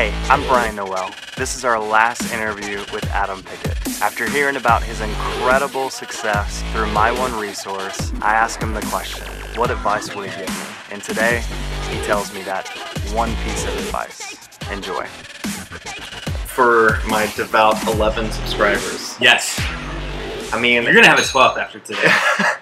Hey, I'm Brian Noel. This is our last interview with Adam Pickett. After hearing about his incredible success through My One Resource, I asked him the question, what advice would he give me? And today, he tells me that one piece of advice. Enjoy. For my devout 11 subscribers. Yes. I mean, You're going to have a 12th after today.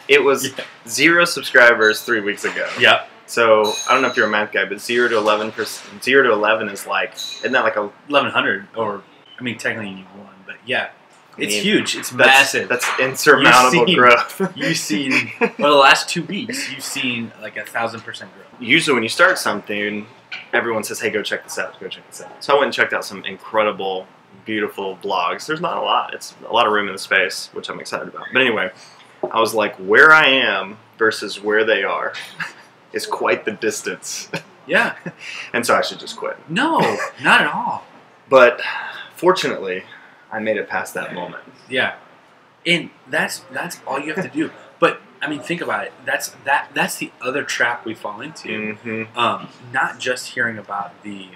It was 0 subscribers 3 weeks ago. Yep. So I don't know if you're a math guy, but 0 to 11%, 0 to 11 is like, isn't that like a 1,100? Or, I mean, technically you need 1, but yeah. It's huge. It's massive. That's insurmountable growth. You've seen, well, the last 2 weeks, you've seen like 1,000% growth. Usually when you start something, everyone says, hey, go check this out, go check this out. So I went and checked out some incredible, beautiful blogs. There's not a lot. It's a lot of room in the space, which I'm excited about. But anyway, I was like, where I am versus where they are is quite the distance. Yeah. And so I should just quit. No, not at all. But fortunately, I made it past that moment. Yeah. And that's all you have to do. But I mean, think about it. That's the other trap we fall into. Mm-hmm. Not just hearing about the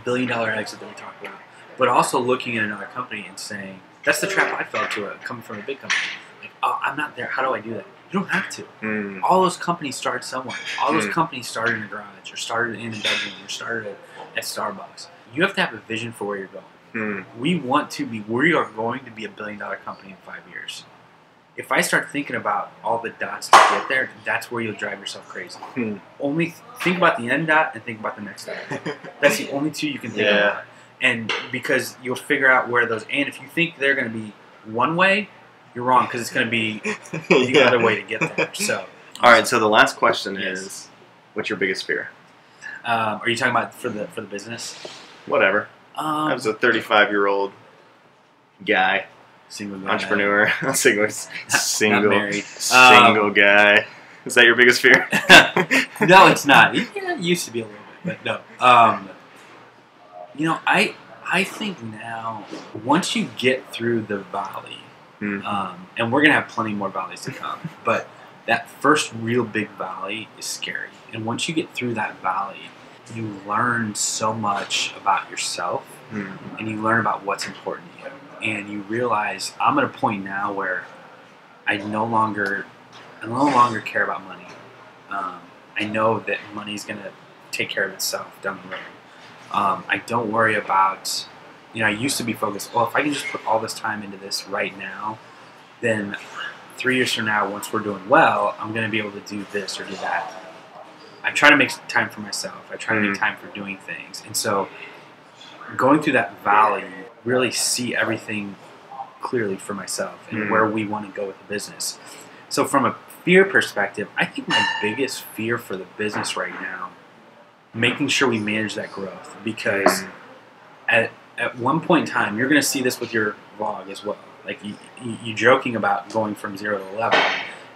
billion-dollar exit that we talked about, but also looking at another company and saying, that's the trap I fell to coming from a big company. Like, oh, I'm not there. How do I do that? You don't have to. All those companies started somewhere. All those companies started in a garage, or started in a bedroom, or started at Starbucks. You have to have a vision for where you're going. We are going to be a billion-dollar company in 5 years. If I start thinking about all the dots to get there, that's where you'll drive yourself crazy. Only think about the end dot and think about the next dot. That's the only two you can think about. And because you'll figure out where those, and if you think they're going to be one way, you're wrong, because it's going to be the other way to get there. So, all right. So the last question is, what's your biggest fear? Are you talking about for the business? Whatever. I was a 35-year-old guy, single guy, entrepreneur, single not married, single guy. Is that your biggest fear? No, it's not. Yeah, it used to be a little bit, but no. You know, I think now once you get through the valley. And we're going to have plenty more valleys to come. But that first real big valley is scary. And once you get through that valley, you learn so much about yourself. And you learn about what's important to you. And you realize, I'm at a point now where I no longer care about money. I know that money's going to take care of itself down the road. I don't worry about... You know, I used to be focused, well, if I can just put all this time into this right now, then 3 years from now, once we're doing well, I'm going to be able to do this or do that. I try to make time for myself. I try to make time for doing things. And so going through that valley, really see everything clearly for myself and where we want to go with the business. So from a fear perspective, I think my biggest fear for the business right now, making sure we manage that growth, because at one point in time, you're going to see this with your vlog as well. Like you joking about going from 0 to 11,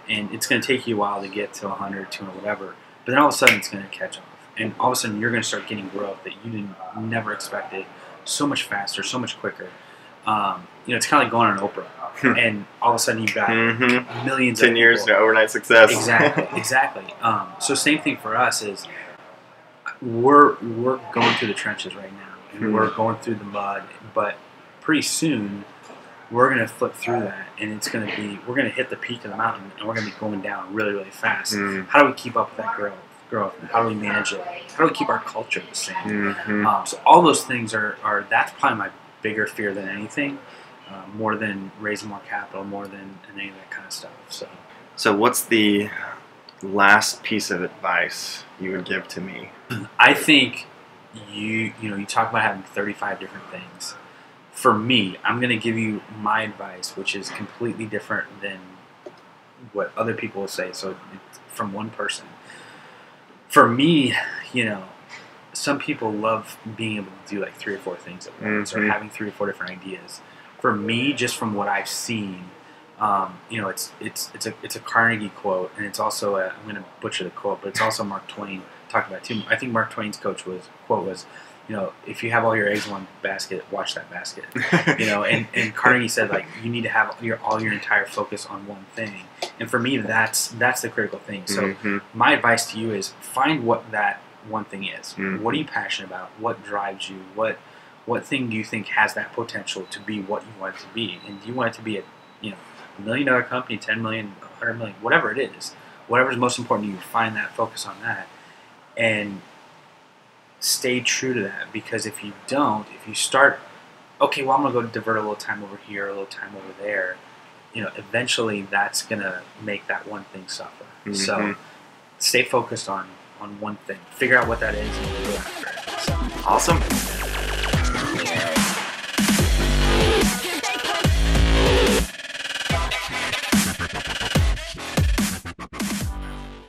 and it's going to take you a while to get to 100, 200, whatever. But then all of a sudden, it's going to catch off, and all of a sudden, you're going to start getting growth that you never expected, so much faster, so much quicker. You know, it's kind of like going on Oprah, and all of a sudden, you've got millions. 10 years to overnight success. Exactly. So same thing for us is we're going through the trenches right now. And we're going through the mud, but pretty soon we're going to flip through that, and it's going to be, we're going to hit the peak of the mountain, and we're going to be going down really, really fast. How do we keep up with that growth? How do we manage it? How do we keep our culture the same? So all those things are that's probably my bigger fear than anything, more than raising more capital, more than any of that kind of stuff. So what's the last piece of advice you would give to me? I think you talk about having 35 different things. For me, I'm going to give you my advice, which is completely different than what other people will say. So it's from one person. For me, you know, some people love being able to do like 3 or 4 things at once, or having 3 or 4 different ideas. For me, just from what I've seen, you know, it's a Carnegie quote, and it's also I'm going to butcher the quote, but it's also Mark Twain talked about it too. I think Mark Twain's quote was, you know, if you have all your eggs in one basket, watch that basket. You know, and Carnegie said, like, you need to have all your entire focus on one thing. And for me, that's the critical thing. So my advice to you is find what that one thing is. What are you passionate about? What drives you? What thing do you think has that potential to be what you want it to be? And do you want it to be a $1 million company, 10 million, 100 million, whatever it is, whatever's most important to you, find that, focus on that, and stay true to that. Because if you don't, if you start, okay, well, I'm gonna go divert a little time over here, a little time over there, eventually that's gonna make that one thing suffer. Mm-hmm. So stay focused on one thing, figure out what that is, and go after it. So. Awesome.